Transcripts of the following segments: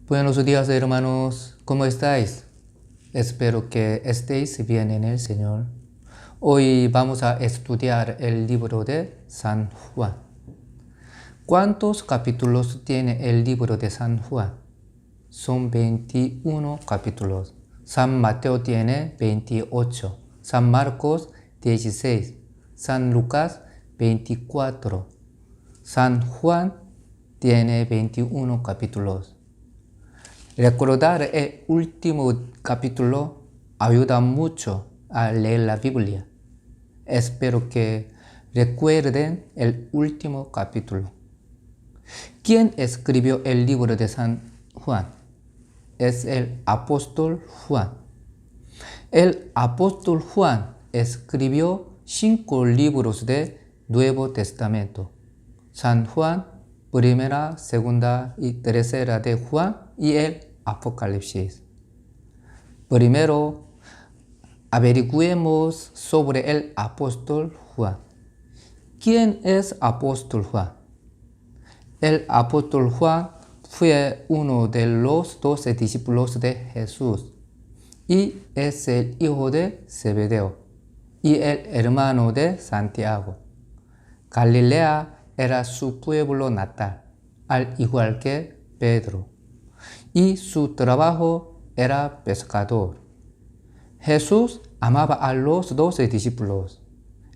Buenos días, hermanos. ¿Cómo estáis? Espero que estéis bien en el Señor. Hoy vamos a estudiar el libro de San Juan. ¿Cuántos capítulos tiene el libro de San Juan? Son 21 capítulos. San Mateo tiene 28, San Marcos 16, San Lucas 24, San Juan tiene 21 capítulos. Recordar el último capítulo ayuda mucho a leer la Biblia. Espero que recuerden el último capítulo. ¿Quién escribió el libro de San Juan? Es el apóstol Juan. El apóstol Juan escribió 5 libros del Nuevo Testamento. San Juan, primera, segunda y tercera de Juan y el Apocalipsis. Primero, averigüemos sobre el apóstol Juan. ¿Quién es apóstol Juan? El apóstol Juan fue uno de los 12 discípulos de Jesús y es el hijo de Zebedeo y el hermano de Santiago. Galilea era su pueblo natal, al igual que Pedro, y su trabajo era pescador. Jesús amaba a los 12 discípulos.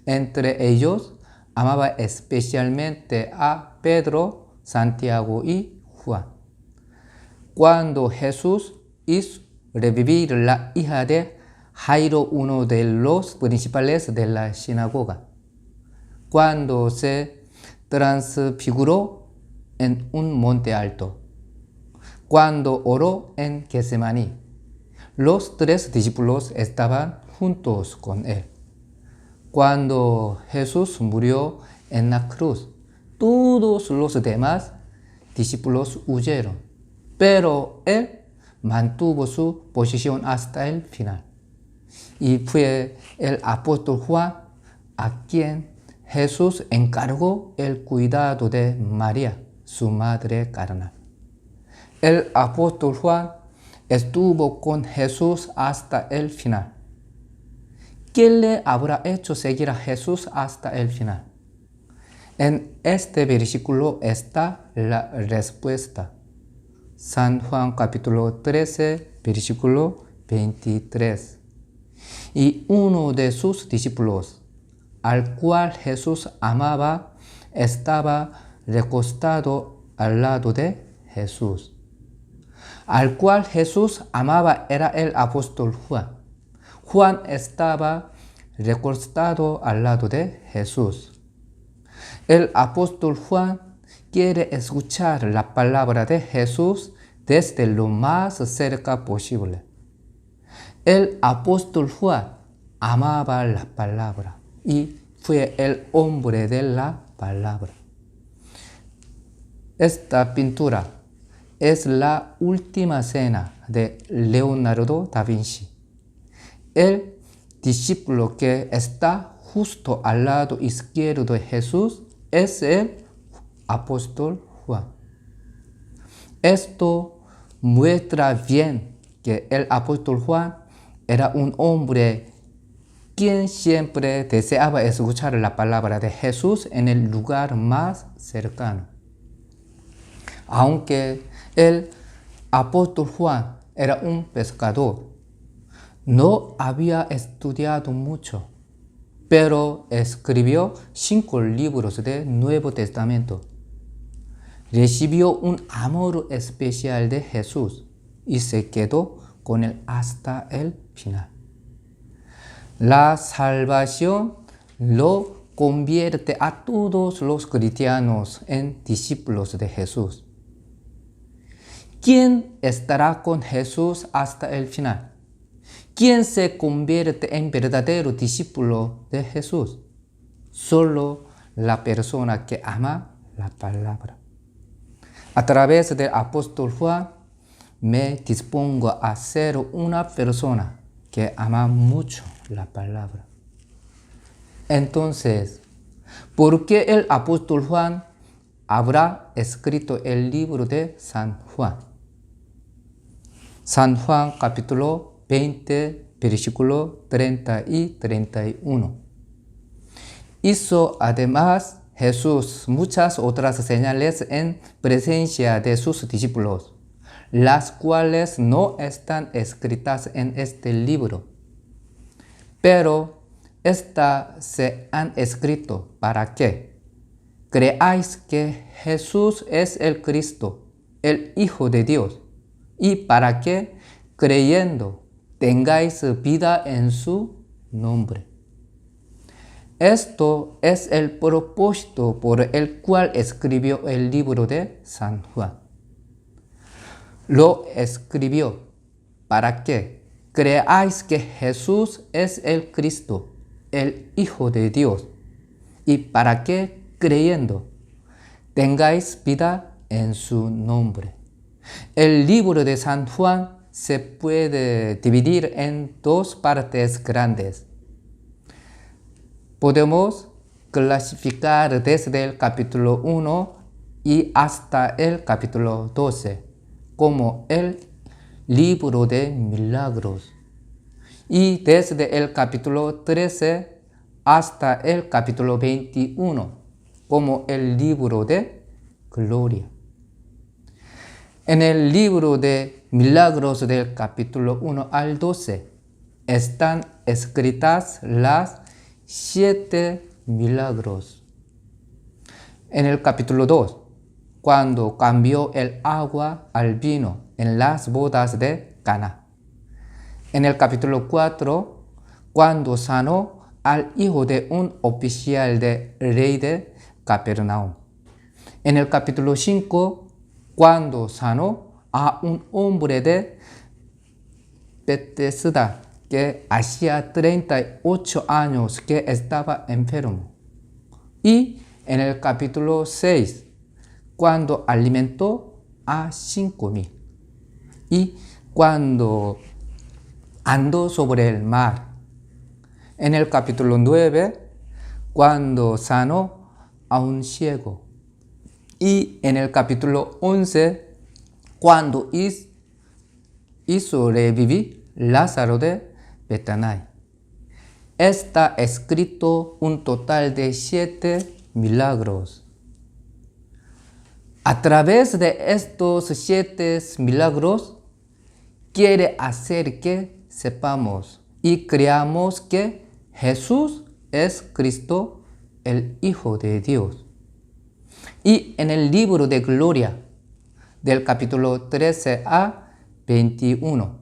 Entre ellos, amaba especialmente a Pedro, Santiago y Juan. Cuando Jesús hizo revivir la hija de Jairo, uno de los principales de la sinagoga, cuando se transfiguró en un monte alto, cuando oró en Getsemaní, los 3 discípulos estaban juntos con él. Cuando Jesús murió en la cruz, todos los demás discípulos huyeron, pero él mantuvo su posición hasta el final. Y fue el apóstol Juan a quien Jesús encargó el cuidado de María, su madre carnal. El apóstol Juan estuvo con Jesús hasta el final. ¿Quién le habrá hecho seguir a Jesús hasta el final? En este versículo está la respuesta. San Juan capítulo 13, versículo 23. Y uno de sus discípulos, al cual Jesús amaba, estaba recostado al lado de Jesús. Al cual Jesús amaba era el apóstol Juan. Juan estaba recostado al lado de Jesús. El apóstol Juan quiere escuchar la palabra de Jesús desde lo más cerca posible. El apóstol Juan amaba la palabra y fue el hombre de la palabra. Esta pintura es la última cena de Leonardo da Vinci. El discípulo que está justo al lado izquierdo de Jesús es el apóstol Juan. Esto muestra bien que el apóstol Juan era un hombre quien siempre deseaba escuchar la palabra de Jesús en el lugar más cercano. Aunque el apóstol Juan era un pescador, no había estudiado mucho, pero escribió 5 libros del Nuevo Testamento. Recibió un amor especial de Jesús y se quedó con él hasta el final. La salvación lo convierte a todos los cristianos en discípulos de Jesús. ¿Quién estará con Jesús hasta el final? ¿Quién se convierte en verdadero discípulo de Jesús? Solo la persona que ama la palabra. A través del apóstol Juan, me dispongo a ser una persona que ama mucho la palabra. Entonces, ¿por qué el apóstol Juan habrá escrito el libro de San Juan? San Juan capítulo 20, versículo 30 y 31. Hizo además Jesús muchas otras señales en presencia de sus discípulos, las cuales no están escritas en este libro. Pero estas se han escrito para que creáis que Jesús es el Cristo, el Hijo de Dios, y para que, creyendo, tengáis vida en su nombre. Esto es el propósito por el cual escribió el libro de San Juan. Lo escribió para que creáis que Jesús es el Cristo, el Hijo de Dios, y para que, creyendo, tengáis vida en su nombre. El libro de San Juan se puede dividir en dos partes grandes. Podemos clasificar desde el capítulo 1 y hasta el capítulo 12 como el libro de milagros, y desde el capítulo 13 hasta el capítulo 21 como el libro de gloria. En el libro de milagros del capítulo 1 al 12 están escritas las 7 milagros. En el capítulo 2, cuando cambió el agua al vino en las bodas de Caná. En el capítulo 4, cuando sanó al hijo de un oficial del rey de Capernaum. En el capítulo 5, cuando sanó a un hombre de Betesda que hacía 38 años que estaba enfermo. Y en el capítulo 6, cuando alimentó a 5,000. Y cuando andó sobre el mar. En el capítulo 9, cuando sanó a un ciego. Y en el capítulo 11, cuando hizo revivir Lázaro de Betania. Está escrito un total de 7 milagros. A través de estos 7 milagros, quiere hacer que sepamos y creamos que Jesús es Cristo, el Hijo de Dios. Y en el libro de Gloria, del capítulo 13 a 21,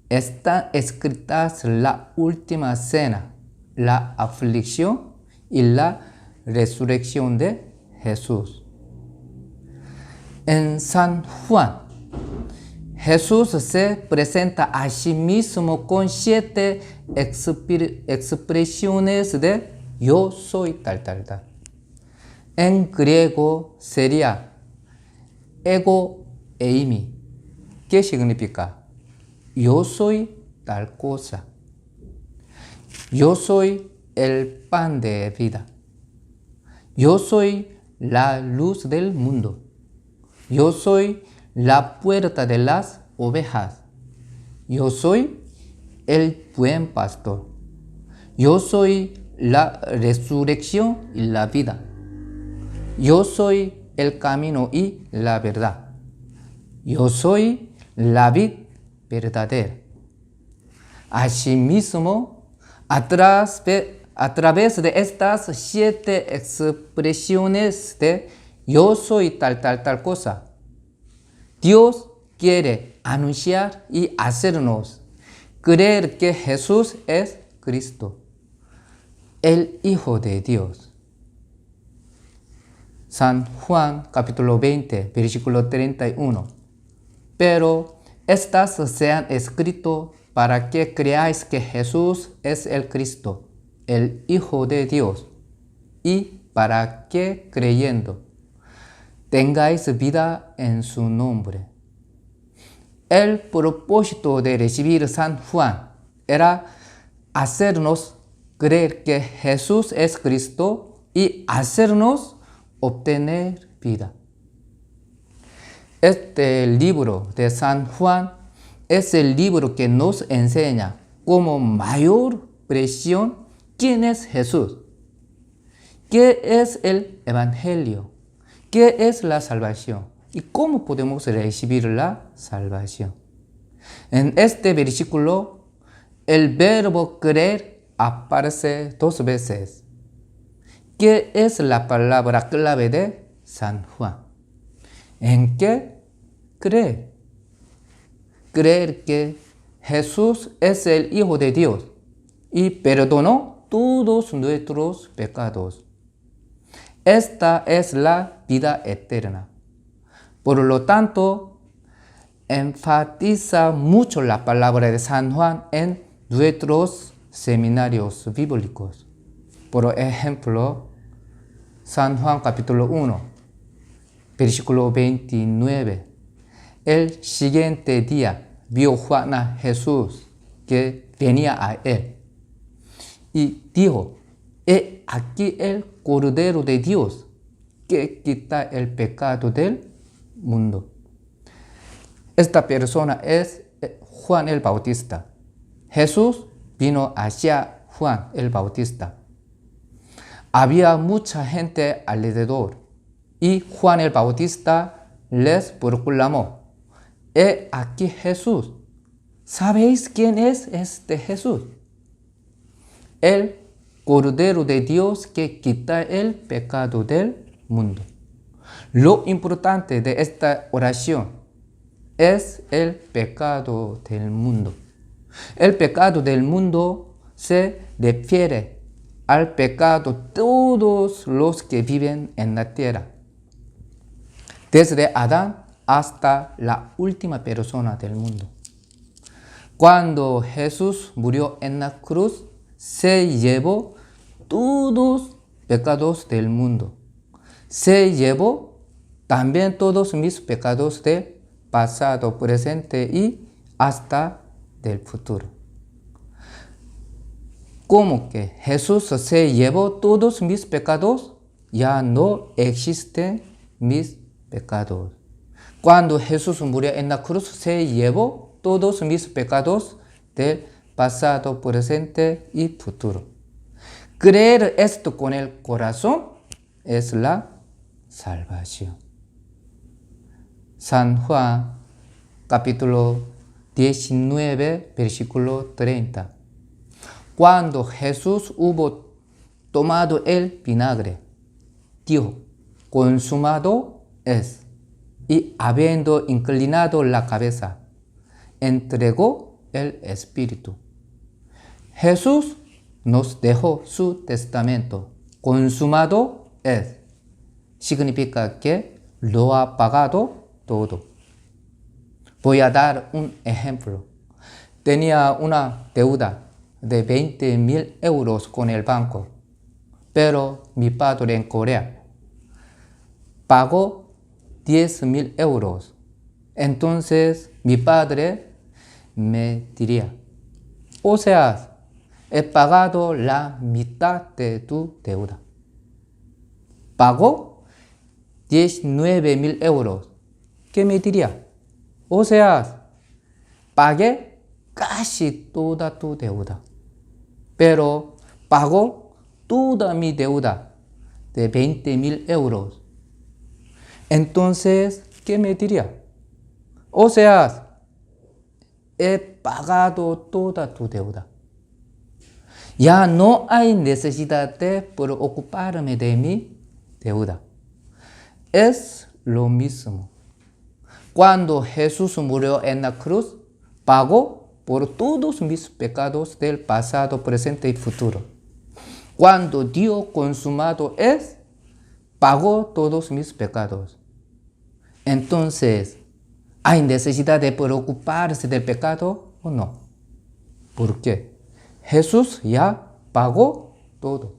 están escritas la última cena, la aflicción y la resurrección de Jesús. En San Juan, Jesús se presenta a sí mismo con 7 expresiones de yo soy tal, tal, tal. En griego sería ego eimi, que significa yo soy tal cosa. Yo soy el pan de vida. Yo soy la luz del mundo. Yo soy la puerta de las ovejas. Yo soy el buen pastor. Yo soy la resurrección y la vida. Yo soy el camino y la verdad. Yo soy la vid verdadera. Asimismo, a través de estas 7 expresiones de yo soy tal, tal, tal cosa, Dios quiere anunciar y hacernos creer que Jesús es Cristo, el Hijo de Dios. San Juan capítulo 20, versículo 31. Pero estas se han escrito para que creáis que Jesús es el Cristo, el Hijo de Dios, y para que, creyendo, tengáis vida en su nombre. El propósito de recibir San Juan era hacernos creer que Jesús es Cristo y hacernos obtener vida. Este libro de San Juan es el libro que nos enseña como mayor presión quién es Jesús, qué es el Evangelio, qué es la salvación y cómo podemos recibir la salvación. En este versículo, el verbo creer aparece 2 veces. ¿Qué es la palabra clave de San Juan? ¿En qué cree? Creer que Jesús es el Hijo de Dios y perdonó todos nuestros pecados. Esta es la vida eterna. Por lo tanto, enfatiza mucho la palabra de San Juan en nuestros seminarios bíblicos. Por ejemplo, San Juan capítulo 1, versículo 29. El siguiente día vio Juan a Jesús que venía a él y dijo: he aquí el Cordero de Dios que quita el pecado del mundo. Esta persona es Juan el Bautista. Jesús vino hacia Juan el Bautista. Había mucha gente alrededor y Juan el Bautista les proclamó: he aquí Jesús. ¿Sabéis quién es este Jesús? El Cordero de Dios que quita el pecado del mundo. Lo importante de esta oración es el pecado del mundo. El pecado del mundo se refiere al pecado de todos los que viven en la tierra, desde Adán hasta la última persona del mundo. Cuando Jesús murió en la cruz, se llevó todos los pecados del mundo. Se llevó también todos mis pecados del pasado, presente y hasta del futuro. Como que Jesús se llevó todos mis pecados, ya no existen mis pecados. Cuando Jesús murió en la cruz, se llevó todos mis pecados del pasado, presente y futuro. Creer esto con el corazón es la salvación. San Juan, capítulo 19, versículo 30. Cuando Jesús hubo tomado el vinagre, dijo: consumado es. Y habiendo inclinado la cabeza, entregó el Espíritu. Jesús nos dejó su testamento. Consumado es. Significa que lo ha pagado todo. Voy a dar un ejemplo. Tenía una deuda de 20.000 euros con el banco, pero mi padre en Corea pagó 10.000 euros. Entonces mi padre me diría: o sea, he pagado la mitad de tu deuda. Pagó 19.000 euros. ¿Qué me diría? O sea, pagué casi toda tu deuda, pero pagó toda mi deuda de 20.000 euros. Entonces, ¿qué me diría? O sea, he pagado toda tu deuda. Ya no hay necesidad de preocuparme de mi deuda. Es lo mismo. Cuando Jesús murió en la cruz, pagó por todos mis pecados del pasado, presente y futuro. Cuando dio consumado es, pagó todos mis pecados. Entonces, ¿hay necesidad de preocuparse del pecado o no? ¿Por qué? Jesús ya pagó todo.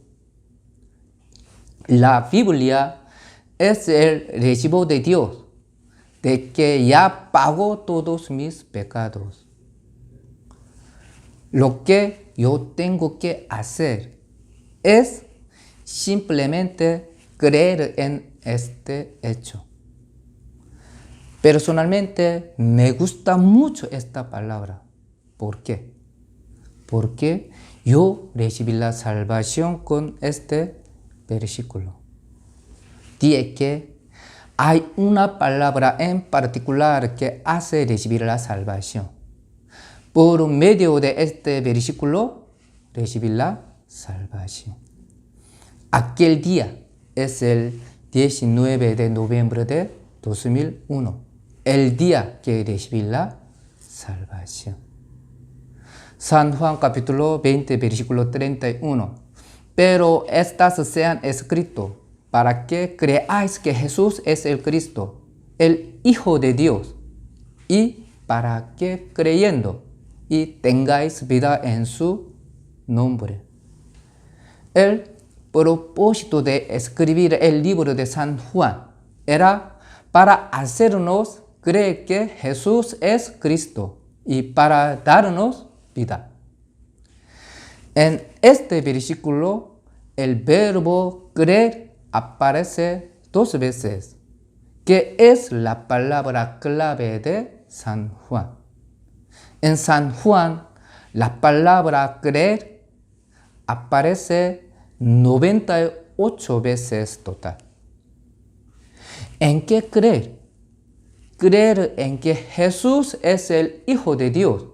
La Biblia es el recibo de Dios, de que ya pagó todos mis pecados. Lo que yo tengo que hacer es simplemente creer en este hecho. Personalmente me gusta mucho esta palabra. ¿Por qué? Porque yo recibí la salvación con este versículo. Dice que hay una palabra en particular que hace recibir la salvación. Por medio de este versículo, recibí la salvación. Aquel día es el 19 de noviembre de 2001, el día que recibí la salvación. San Juan capítulo 20, versículo 31. Pero estas sean escritas para que creáis que Jesús es el Cristo, el Hijo de Dios, y para que creyendo y tengáis vida en su nombre. El propósito de escribir el libro de San Juan era para hacernos creer que Jesús es Cristo y para darnos vida. En este versículo, el verbo creer aparece 2 veces, que es la palabra clave de San Juan. En San Juan, la palabra creer aparece 98 veces total. ¿En qué creer? Creer en que Jesús es el Hijo de Dios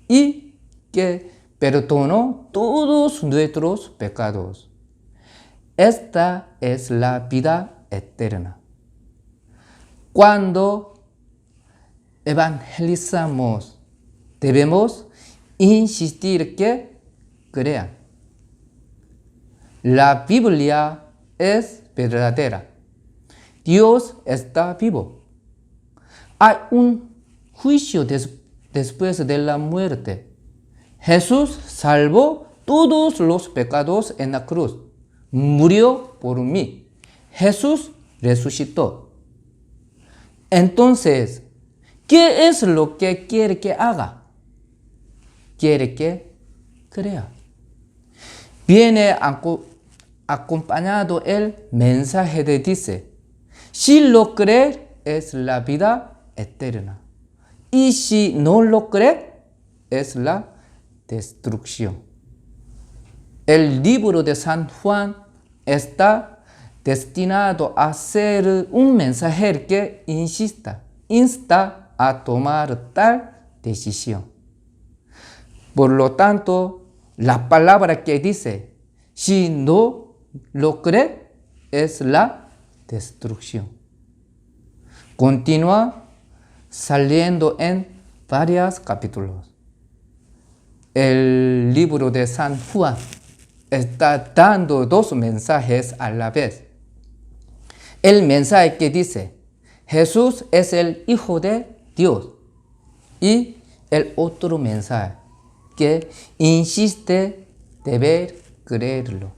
y que perdonó todos nuestros pecados. Esta es la vida eterna. Cuando evangelizamos, debemos insistir que crean. La Biblia es verdadera. Dios está vivo. Hay un juicio después de la muerte. Jesús salvó todos los pecados en la cruz. Murió por mí. Jesús resucitó. Entonces, ¿qué es lo que quiere que haga? Quiere que crea. Viene acompañado el mensaje de dice, si lo cree es la vida eterna. Y si no lo cree es la destrucción. El libro de San Juan está destinado a ser un mensajero que insta a tomar tal decisión. Por lo tanto, la palabra que dice, si no lo cree, es la destrucción. Continúa saliendo en varios capítulos. El libro de San Juan está dando 2 mensajes a la vez. El mensaje que dice, Jesús es el Hijo de Dios. Y el otro mensaje que insiste deber creerlo.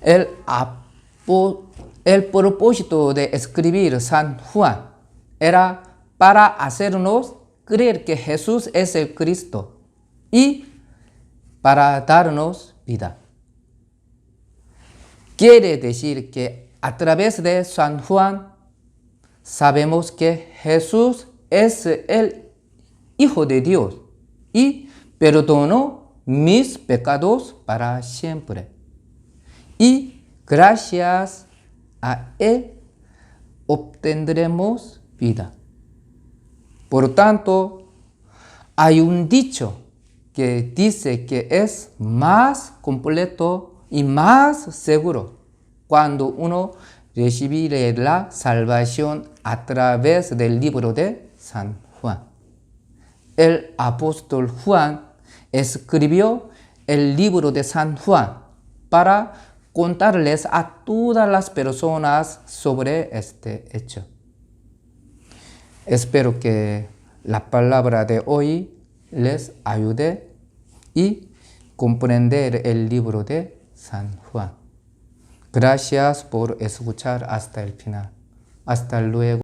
El propósito de escribir San Juan era para hacernos creer que Jesús es el Cristo y para darnos vida. Quiere decir que a través de San Juan sabemos que Jesús es el Hijo de Dios y perdonó mis pecados para siempre. Y gracias a Él obtendremos vida. Por tanto, hay un dicho que dice que es más completo y más seguro cuando uno recibe la salvación a través del libro de San Juan. El apóstol Juan escribió el libro de San Juan para contarles a todas las personas sobre este hecho. Espero que la palabra de hoy les ayude y comprender el libro de San Juan. Gracias por escuchar hasta el final. Hasta luego.